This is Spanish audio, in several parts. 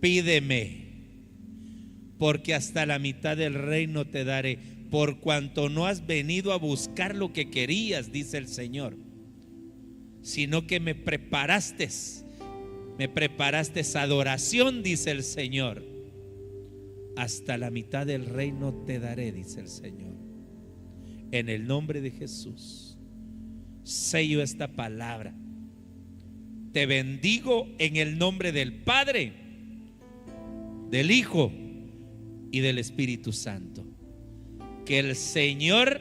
pídeme, porque hasta la mitad del reino te daré, por cuanto no has venido a buscar lo que querías, dice el Señor, sino que me preparaste adoración, dice el Señor. Hasta la mitad del reino te daré, dice el Señor. En el nombre de Jesús, sello esta palabra. Te bendigo en el nombre del Padre, del Hijo y del Espíritu Santo. Que el Señor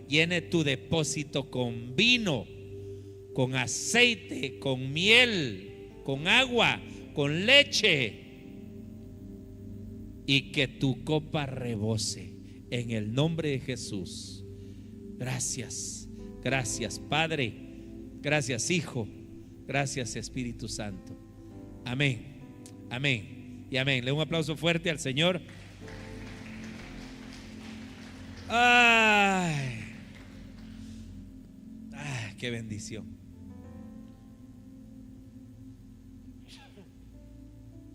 llene tu depósito con vino, con aceite, con miel, con agua, con leche, y que tu copa rebose en el nombre de Jesús. Gracias, gracias Padre, gracias Hijo, gracias Espíritu Santo. Amén, amén y amén. Le doy un aplauso fuerte al Señor. Ay, qué bendición.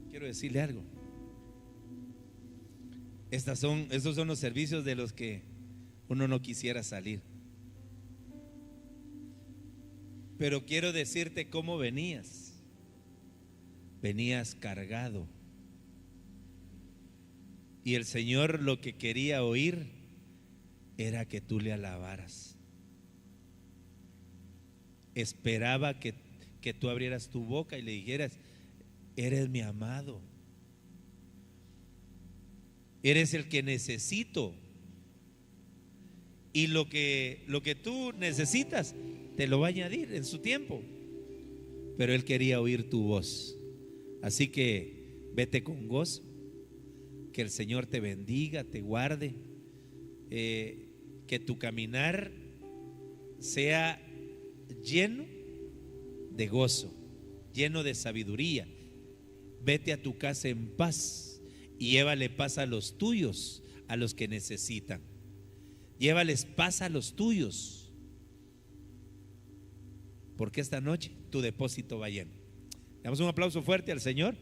Quiero decirle algo. Estos son los servicios de los que uno no quisiera salir. Pero quiero decirte cómo venías. Venías cargado. Y el Señor lo que quería oír era que tú le alabaras. Esperaba que tú abrieras tu boca y le dijeras: eres mi amado, eres el que necesito, y lo que tú necesitas te lo va a añadir en su tiempo. Pero Él quería oír tu voz. Así que vete con gozo. Que el Señor te bendiga, te guarde, que tu caminar sea lleno de gozo, lleno de sabiduría. Vete a tu casa en paz y llévale paz a los tuyos, a los que necesitan. Llévales paz a los tuyos, porque esta noche tu depósito va lleno. Damos un aplauso fuerte al Señor.